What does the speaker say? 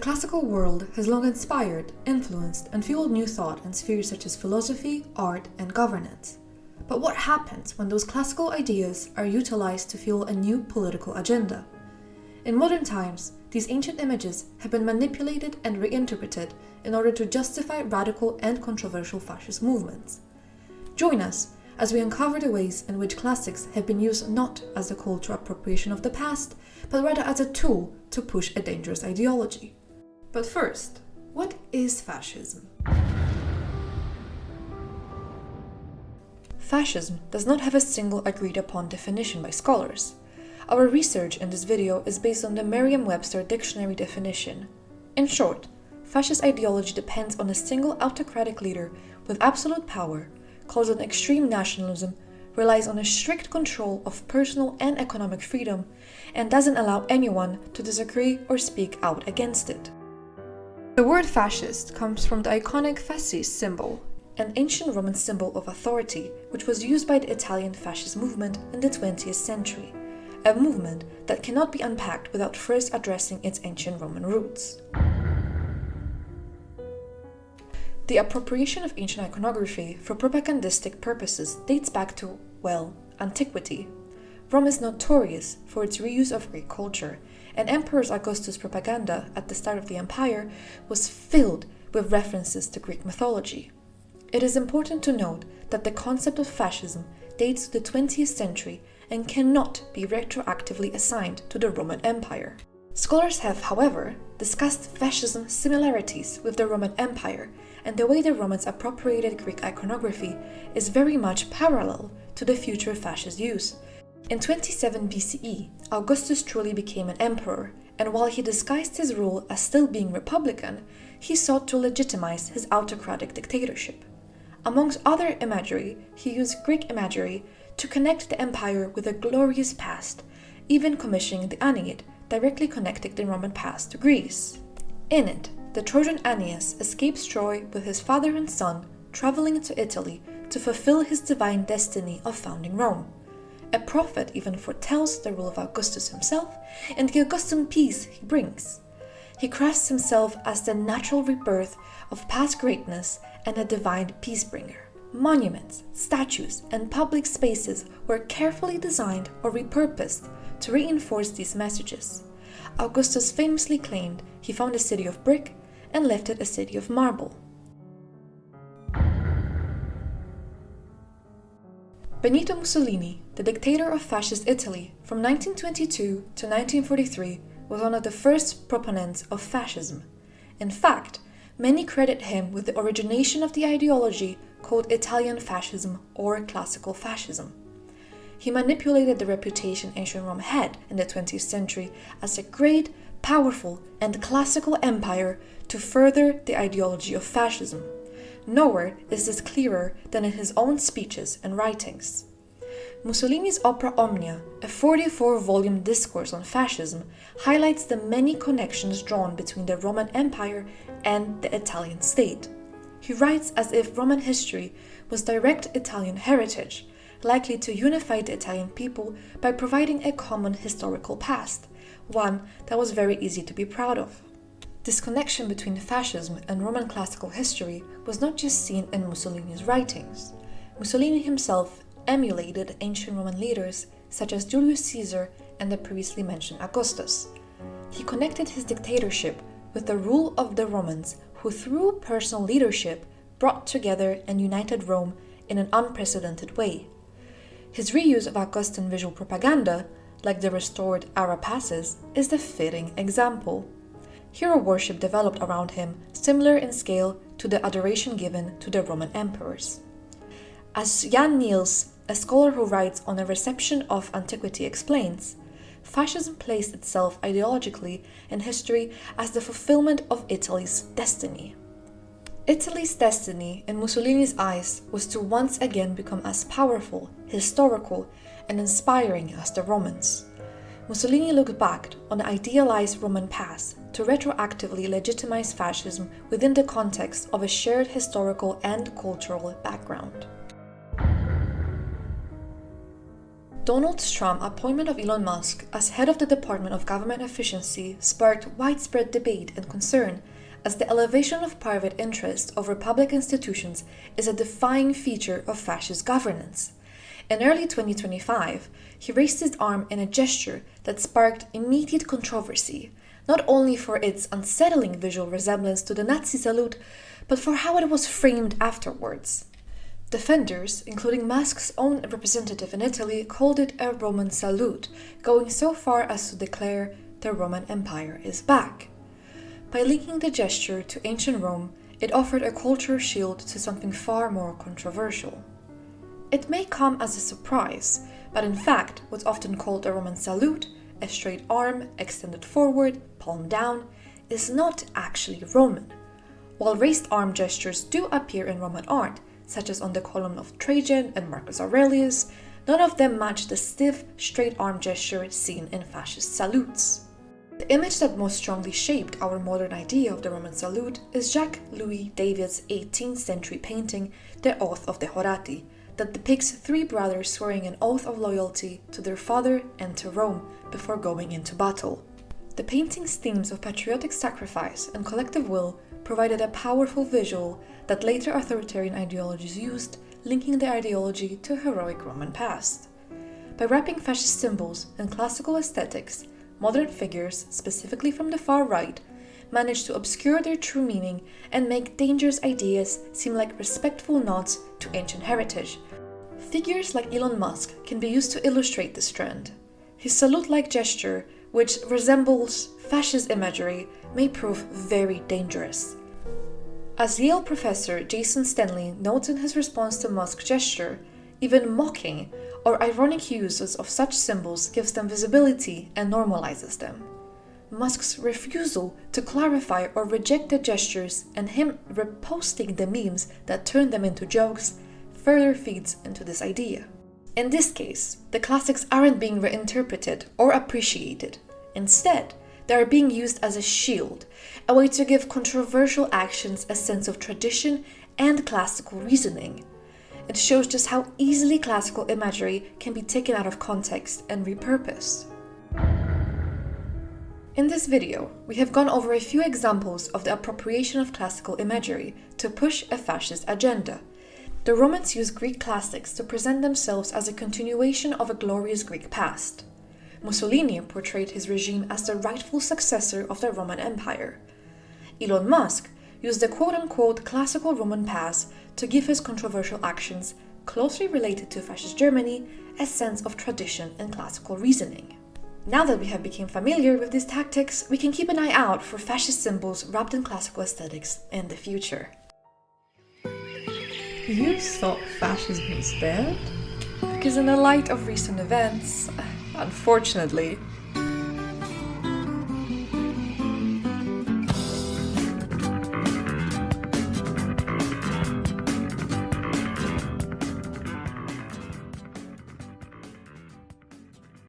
classical world has long inspired, influenced, and fueled new thought in spheres such as philosophy, art, and governance. But what happens when those classical ideas are utilized to fuel a new political agenda? In modern times, these ancient images have been manipulated and reinterpreted in order to justify radical and controversial fascist movements. Join us as we uncover the ways in which classics have been used not as a cultural appropriation of the past, but rather as a tool to push a dangerous ideology. But first, what is fascism? Fascism does not have a single agreed-upon definition by scholars. Our research in this video is based on the Merriam-Webster dictionary definition. In short, fascist ideology depends on a single autocratic leader with absolute power, calls on extreme nationalism, relies on a strict control of personal and economic freedom, and doesn't allow anyone to disagree or speak out against it. The word fascist comes from the iconic Fascist symbol, an ancient Roman symbol of authority which was used by the Italian fascist movement in the 20th century, a movement that cannot be unpacked without first addressing its ancient Roman roots. The appropriation of ancient iconography for propagandistic purposes dates back to, antiquity. Rome is notorious for its reuse of Greek culture, and Emperor Augustus' propaganda at the start of the empire was filled with references to Greek mythology. It is important to note that the concept of fascism dates to the 20th century and cannot be retroactively assigned to the Roman Empire. Scholars have, however, discussed fascism's similarities with the Roman Empire, and the way the Romans appropriated Greek iconography is very much parallel to the future fascist use. In 27 BCE, Augustus truly became an emperor, and while he disguised his rule as still being republican, he sought to legitimize his autocratic dictatorship. Amongst other imagery, he used Greek imagery to connect the empire with a glorious past, even commissioning the Aeneid, directly connecting the Roman past to Greece. In it, the Trojan Aeneas escapes Troy with his father and son, traveling to Italy to fulfill his divine destiny of founding Rome. A prophet even foretells the rule of Augustus himself and the Augustan peace he brings. He crafts himself as the natural rebirth of past greatness and a divine peacebringer. Monuments, statues, and public spaces were carefully designed or repurposed to reinforce these messages. Augustus famously claimed he found a city of brick and left it a city of marble. Benito Mussolini, the dictator of fascist Italy from 1922 to 1943, was one of the first proponents of fascism. In fact, many credit him with the origination of the ideology called Italian fascism or classical fascism. He manipulated the reputation ancient Rome had in the 20th century as a great, powerful, and classical empire to further the ideology of fascism. Nowhere is this clearer than in his own speeches and writings. Mussolini's opera Omnia, a 44-volume discourse on fascism, highlights the many connections drawn between the Roman Empire and the Italian state. He writes as if Roman history was direct Italian heritage, likely to unify the Italian people by providing a common historical past, one that was very easy to be proud of. This connection between fascism and Roman classical history was not just seen in Mussolini's writings. Mussolini himself emulated ancient Roman leaders such as Julius Caesar and the previously mentioned Augustus. He connected his dictatorship with the rule of the Romans, who through personal leadership brought together and united Rome in an unprecedented way. His reuse of Augustan visual propaganda, like the restored arapaces, is the fitting example. Hero worship developed around him, similar in scale to the adoration given to the Roman emperors. As Jan Niels, a scholar who writes on a reception of antiquity, explains, fascism placed itself ideologically in history as the fulfillment of Italy's destiny. Italy's destiny, in Mussolini's eyes, was to once again become as powerful, historical, and inspiring as the Romans. Mussolini looked back on the idealized Roman past to retroactively legitimize fascism within the context of a shared historical and cultural background. Donald Trump's appointment of Elon Musk as head of the Department of Government Efficiency sparked widespread debate and concern, as the elevation of private interest over public institutions is a defining feature of fascist governance. In early 2025, he raised his arm in a gesture that sparked immediate controversy, not only for its unsettling visual resemblance to the Nazi salute, but for how it was framed afterwards. Defenders, including Musk's own representative in Italy, called it a Roman salute, going so far as to declare the Roman Empire is back. By linking the gesture to ancient Rome, it offered a cultural shield to something far more controversial. It may come as a surprise, but in fact, what's often called a Roman salute, a straight arm extended forward, palm down, is not actually Roman. While raised arm gestures do appear in Roman art, such as on the column of Trajan and Marcus Aurelius, none of them match the stiff, straight arm gesture seen in fascist salutes. The image that most strongly shaped our modern idea of the Roman salute is Jacques-Louis David's 18th century painting, The Oath of the Horati, that depicts three brothers swearing an oath of loyalty to their father and to Rome before going into battle. The painting's themes of patriotic sacrifice and collective will provided a powerful visual that later authoritarian ideologies used, linking the ideology to a heroic Roman past. By wrapping fascist symbols in classical aesthetics, modern figures, specifically from the far right, managed to obscure their true meaning and make dangerous ideas seem like respectful nods to ancient heritage. Figures like Elon Musk can be used to illustrate this trend. His salute-like gesture, which resembles fascist imagery, may prove very dangerous. As Yale professor Jason Stanley notes in his response to Musk's gesture, even mocking or ironic uses of such symbols gives them visibility and normalizes them. Musk's refusal to clarify or reject the gestures and him reposting the memes that turn them into jokes further feeds into this idea. In this case, the classics aren't being reinterpreted or appreciated. Instead, they are being used as a shield, a way to give controversial actions a sense of tradition and classical reasoning. It shows just how easily classical imagery can be taken out of context and repurposed. In this video, we have gone over a few examples of the appropriation of classical imagery to push a fascist agenda. The Romans used Greek classics to present themselves as a continuation of a glorious Greek past. Mussolini portrayed his regime as the rightful successor of the Roman Empire. Elon Musk used the quote-unquote classical Roman past to give his controversial actions, closely related to fascist Germany, a sense of tradition and classical reasoning. Now that we have become familiar with these tactics, we can keep an eye out for fascist symbols wrapped in classical aesthetics in the future. You thought fascism was dead? Because in the light of recent events, unfortunately,